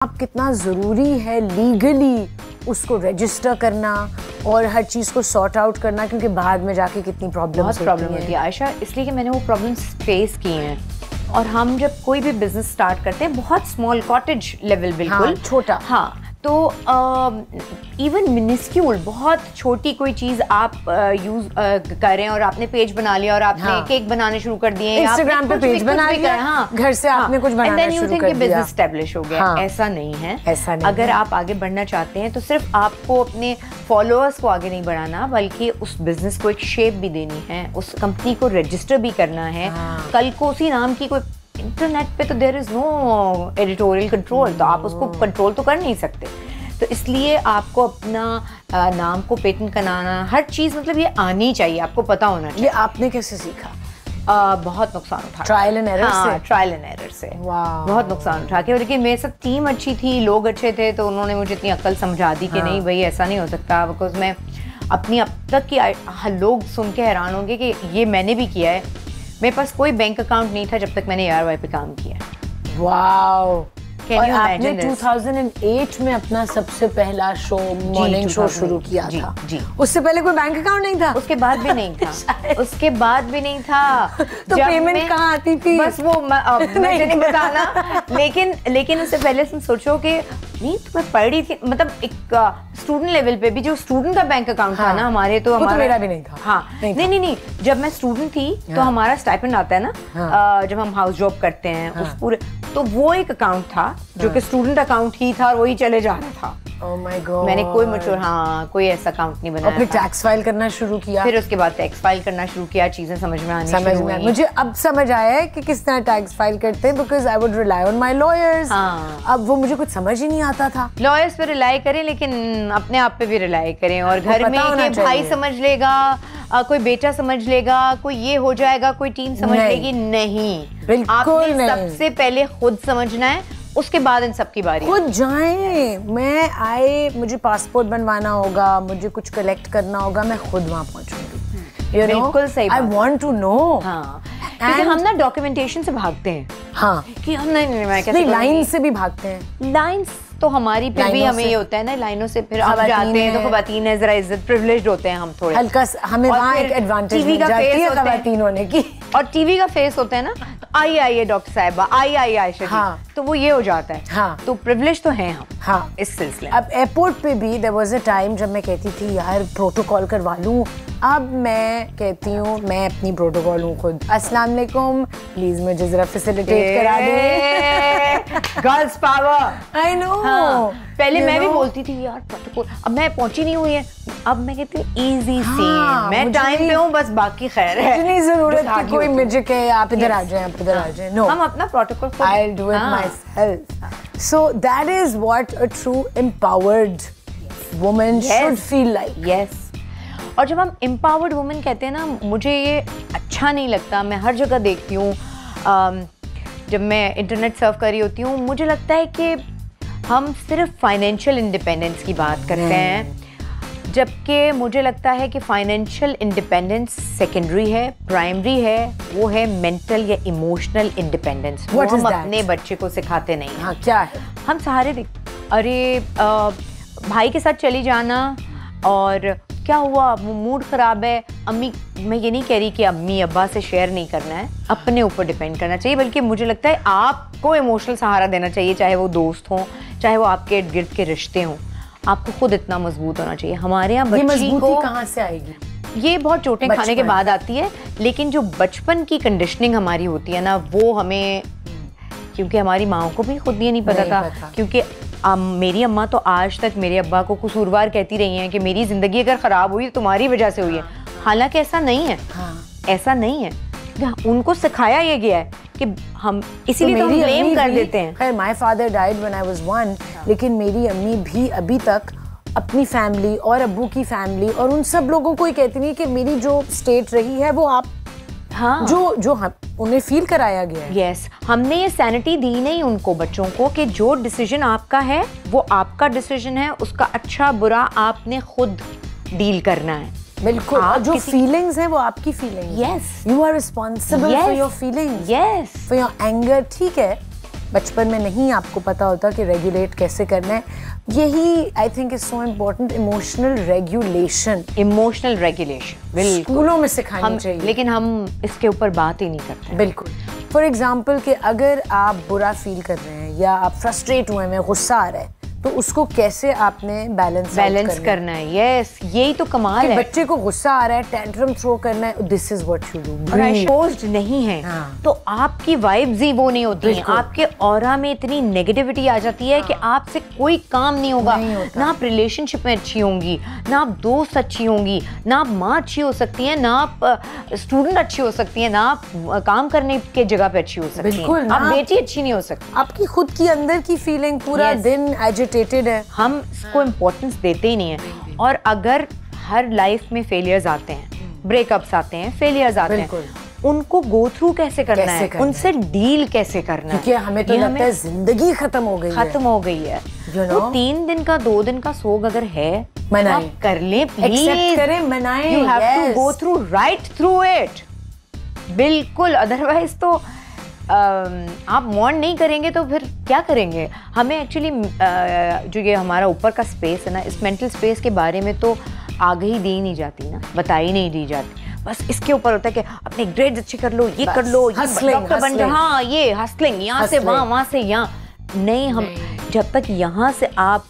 आप कितना ज़रूरी है लीगली उसको रजिस्टर करना और हर चीज़ को सॉर्ट आउट करना, क्योंकि बाद में जाके कितनी प्रॉब्लम होती है आयशा। इसलिए कि मैंने वो प्रॉब्लम्स फेस की हैं। और हम जब कोई भी बिजनेस स्टार्ट करते हैं, बहुत स्मॉल कॉटेज लेवल, बिल्कुल हाँ, छोटा, हाँ, तो इवन मिनिस्क्यूल, बहुत छोटी कोई चीज़ आप यूज़ कर रहे हैं और आपने पेज बना लिया और आपने केक बनाने शुरू कर दिए, इंस्टाग्राम पे पेज बना लिया, हाँ, घर से आपने कुछ बनाना शुरू कर दिया, बिजनेस एस्टेब्लिश हो गया। ऐसा नहीं है, ऐसा नहीं। अगर आप आगे बढ़ना चाहते हैं तो सिर्फ आपको अपने फॉलोअर्स को आगे नहीं बढ़ाना, बल्कि उस बिजनेस को एक शेप भी देनी है, उस कंपनी को रजिस्टर भी करना है। कल को उसी नाम की कोई, इंटरनेट पे तो there is no editorial control, तो आप उसको कंट्रोल तो कर नहीं सकते। तो इसलिए आपको अपना नाम को पेटेंट कराना, हर चीज़ मतलब ये आनी चाहिए, आपको पता होना चाहिए। ये आपने कैसे सीखा? बहुत नुकसान उठा, ट्रायल एंड एरर से। ट्रायल एंड एरर से बहुत नुकसान उठा के। लेकिन मेरे साथ टीम अच्छी थी, लोग अच्छे थे, तो उन्होंने मुझे इतनी अक्ल समझा दी कि नहीं भाई ऐसा नहीं हो सकता। बिकॉज मैं अपनी अब तक की लोग सुन के हैरान होंगे कि ये मैंने भी किया है। मेरे पास कोई बैंक अकाउंट नहीं था जब तक मैंने ARY पे काम किया। वाओ! और आपने 2008 में अपना सबसे पहला शो, मॉर्निंग शो शुरू किया था। जी। उससे पहले कोई बैंक अकाउंट नहीं था? उसके बाद भी नहीं था। उसके बाद भी नहीं था। तो पेमेंट कहाँ आती थी? बस वो मुझे नहीं बताना। लेकिन उससे पहले तुम सोचो कि नहीं, तुम्हें पढ़ रही थी, मतलब एक स्टूडेंट लेवल पे भी जो स्टूडेंट का बैंक अकाउंट था ना हमारे, तो हमारा, मेरा भी नहीं था। हाँ, नहीं, जब मैं स्टूडेंट थी तो हमारा स्टाइपेंड आता है ना, जब हम हाउस जॉब करते हैं, उस पूरे, तो वो एक अकाउंट था जो कि स्टूडेंट अकाउंट ही था और वही चले जा रहा था। Oh my God. मैंने कोई ऐसा अकाउंट नहीं बनाया। फिर टैक्स फाइल करना शुरू किया। फिर उसके बाद टैक्स फाइल करना शुरू किया, चीजें समझ में आनी शुरू हुई। मुझे अब समझ आया है कि किस तरह टैक्स फाइल करते हैं, because I would rely on my lawyers. अब वो मुझे कुछ समझ ही नहीं आता था। लॉयर्स पे रिलाई करें, लेकिन अपने आप पे भी रिलाई करें। और घर में कि भाई समझ लेगा, कोई बेटा समझ लेगा, कोई ये हो जाएगा, कोई टीम समझ लेगी, नहीं, बिल्कुल नहीं। सबसे पहले खुद समझना है, उसके बाद इन सब की बारी। खुद जाएं। मुझे पासपोर्ट बनवाना होगा, मुझे कुछ कलेक्ट करना होगा, मैं खुद वहाँ पहुँचूंगी। बिल्कुल सही। I want to know. हाँ, क्योंकि हम ना डॉक्यूमेंटेशन से भागते हैं। हाँ, कि हम नहीं, लाइन से भी भागते हैं। लाइन्स तो हमारी फिर भी हमें ये होता है ना, लाइनों से फिर हम जाते हैं तो खवातीन है, जरा इज्जत, प्रिविलेज्ड होते हैं हम थोड़े, हल्का हमें वहाँ एक एडवांटेज मिल जाती है खवातीन होने की। और टीवी का फेस होता है ना, तो आइए डॉक्टर साहिबा, आइए आयशा जी, तो वो ये हो जाता है। हाँ, तो प्रिविलेज तो हैं हम। हाँ, इस सिलसिले। अब एयरपोर्ट पे भी देयर वाज अ टाइम जब मैं कहती थी यार प्रोटोकॉल करवा लूं। अब मैं कहती हूँ मैं अपनी प्रोटोकॉल हूँ खुद। अस्सलाम वालेकुम, प्लीज मुझे जरा फैसिलिटेट करा दे। Girls power. I know. पहले मैं भी बोलती थी यार प्रोटोकॉल, अब मैं पहुंची नहीं हुई है, अब मैं कहती हूँ इजी सीन, मैं टाइम पे हूँ, बस बाकी खैर है, नहीं जरूरत कि कोई मुझे कहे आप इधर आ जाएं, आप इधर आ जाएं। नो, हम अपना प्रोटोकॉल खुद, I'll do it myself. So that is what a true empowered woman should feel like. Yes. और जब हम empowered woman कहते हैं ना, मुझे ये अच्छा नहीं लगता। मैं हर जगह देखती हूँ, जब मैं इंटरनेट सर्फ कर रही होती हूँ, मुझे लगता है कि हम सिर्फ फाइनेंशियल इंडिपेंडेंस की बात करते हैं, जबकि मुझे लगता है कि फाइनेंशियल इंडिपेंडेंस सेकेंडरी है, प्राइमरी है वो है मेंटल या इमोशनल इंडिपेंडेंस। वो हम अपने बच्चे को सिखाते नहीं हैं। हाँ, क्या है? हम सहारे अरे भाई के साथ चली जाना, और क्या हुआ, मूड खराब है, अम्मी, मैं ये नहीं कह रही कि अम्मी अब्बा से शेयर नहीं करना है, अपने ऊपर डिपेंड करना चाहिए, बल्कि मुझे लगता है आपको इमोशनल सहारा देना चाहिए, चाहे वो दोस्त हों, चाहे वो आपके इर्द गिर्द के रिश्ते हों। आपको खुद इतना मजबूत होना चाहिए। हमारे यहाँ बच्ची को कहाँ से आएगी? ये बहुत चोटें खाने के बाद आती है, लेकिन जो बचपन की कंडीशनिंग हमारी होती है ना, वो हमें, क्योंकि हमारी माओ को भी खुद ये नहीं पता था, क्योंकि मेरी अम्मा तो आज तक मेरे अब्बा को कसूरवार कहती रही हैं कि मेरी जिंदगी अगर खराब हुई तो तुम्हारी वजह से हुई है। हालांकि ऐसा नहीं है। ऐसा नहीं है, उनको सिखाया ये गया है कि हम इसीलिए तो हम ब्लेम कर देते हैं। खैर, my father died when I was 1, लेकिन मेरी अम्मी भी अभी तक अपनी फैमिली और अब्बू की फैमिली और उन सब लोगों को ही कहती नहीं कि मेरी जो स्टेट रही है वो आप, हाँ, जो हम उन्हें फील कराया गया है। यस, हमने ये सैनिटी दी नहीं उनको, बच्चों को, कि जो डिसीजन आपका है वो आपका डिसीजन है, उसका अच्छा बुरा आपने खुद डील करना है। बिल्कुल, जो फीलिंग्स हैं वो आपकी feelings. Yes, you are responsible for your feelings. Yes, for your anger. ठीक है, बचपन में नहीं आपको पता होता कि रेगुलेट कैसे करना है। यही I think is so important, emotional regulation स्कूलों में सिखानी चाहिए, लेकिन हम इसके ऊपर बात ही नहीं करते। बिल्कुल। फॉर एग्जाम्पल कि अगर आप बुरा फील कर रहे हैं या आप फ्रस्ट्रेट हुए हैं, गुस्सा आ रहा है, तो उसको कैसे आपने बैलेंस करना है। यस, यही तो कमाल है। बच्चे को गुस्सा आ रहा है, टेंट्रम थ्रो करना है, this is what you do. Exposed नहीं है तो आपकी वाइब्स ही वो नहीं होती हैं, आपके ऑरा में इतनी नेगेटिविटी आ जाती है कि आपसे कोई काम नहीं होगा, ना आप रिलेशनशिप में अच्छी होंगी, ना आप दोस्त अच्छी होंगी, ना आप माँ अच्छी हो सकती हैं, ना आप स्टूडेंट अच्छी हो सकती हैं, ना आप काम करने के जगह पे अच्छी हो सकती हैं, आप बेटी अच्छी नहीं हो सकती। आपकी खुद की अंदर की फीलिंग पूरा दिन है। हम इसको इम्पोर्टेंस देते ही नहीं है। और अगर हर लाइफ में फेलियर्स आते हैं, ब्रेकअप्स आते हैं, फेलियर्स आते हैं, उनको गो थ्रू कैसे करना है, उनसे डील कैसे करना है, क्योंकि हमें तो लगता है जिंदगी खत्म हो गई है। तो 3 दिन का 2 दिन का सोग अगर है आप कर लें, प्लीज करें, मनाएं। You have to go through, right through it. बिल्कुल, अदरवाइज तो आप मॉर्न नहीं करेंगे तो फिर क्या करेंगे। हमें एक्चुअली जो ये हमारा ऊपर का स्पेस है ना, इस मेंटल स्पेस के बारे में तो आगाही दी नहीं जाती ना, बताई नहीं दी जाती। बस इसके ऊपर होता है कि अपने ग्रेड्स अच्छे कर लो, ये कर लो, ये डॉक्टर बन जाओ, हाँ ये हसलिंग, यहाँ से वहाँ, वहाँ से यहाँ। नहीं, हम जब तक यहाँ से आप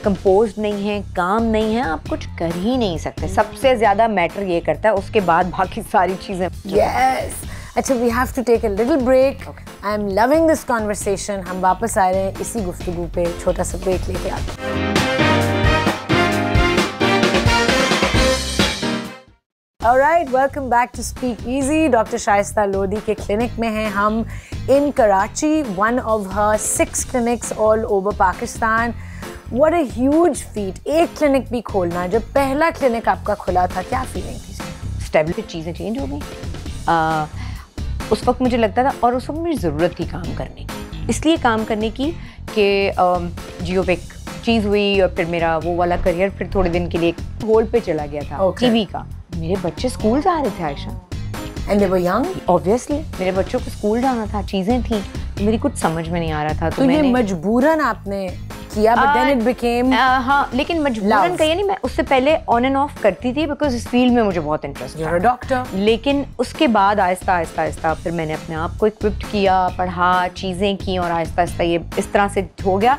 कंपोज नहीं है, काम नहीं है, आप कुछ कर ही नहीं सकते। सबसे ज्यादा मैटर ये करता है, उसके बाद बाकी सारी चीजें। यस। अच्छा, we have to take a little break. Okay. I am loving this conversation. हम वापस आ रहे हैं इसी गुफ्तगू पे, छोटा सा ब्रेक लेके आते हैं। Alright, welcome back to Speak Easy. Doctor Shaista Lodhi के क्लिनिक में हैं हम in Karachi, one of her 6 clinics all over Pakistan. What a huge feat. एक क्लिनिक भी खोलना। जब पहला क्लिनिक आपका खुला था, क्या फीलिंग थी? स्टेबल चीज़ें चेंज हो गई। उस वक्त मुझे लगता था, और उस वक्त मुझे ज़रूरत थी काम करने की, इसलिए काम करने की कि जियो पे एक चीज़ हुई और फिर मेरा वो वाला करियर फिर थोड़े दिन के लिए होल्ड पे चला गया था। टीवी का। मेरे बच्चे स्कूल जा रहे थे Ayesha, and they were young. Obviously मेरे बच्चों को स्कूल जाना था, चीज़ें थी, तो मेरी कुछ समझ में नहीं आ रहा था। तो ये मजबूरन आपने किया, but then it became हाँ, लेकिन मजबूरन कहिए नहीं, मैं उससे पहले ऑन एंड ऑफ करती थी, बिकॉज इस फील्ड में मुझे बहुत इंटरेस्ट था। डॉक्टर। लेकिन उसके बाद आहिस्ता आहिस्ता फिर मैंने अपने आप को इक्विप्ड किया, पढ़ा, चीज़ें की, और आहिस्ता आहिस्ता ये इस तरह से हो गया।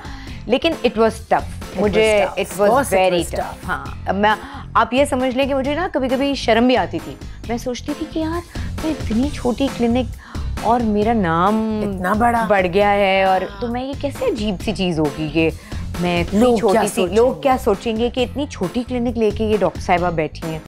लेकिन इट वॉज टफ, मुझे इट वॉज वेरी टफ। हाँ, मैं आप ये समझ लें कि मुझे ना कभी कभी शर्म भी आती थी। मैं सोचती थी कि यार मैं इतनी छोटी क्लिनिक और मेरा नाम इतना बड़ा बढ़ गया है, और तो मैं ये कैसे अजीब सी चीज़ होगी कि मैं इतनी छोटी सी, लोग क्या सोचेंगे कि इतनी छोटी क्लिनिक लेके ये डॉक्टर साहिबा बैठी हैं।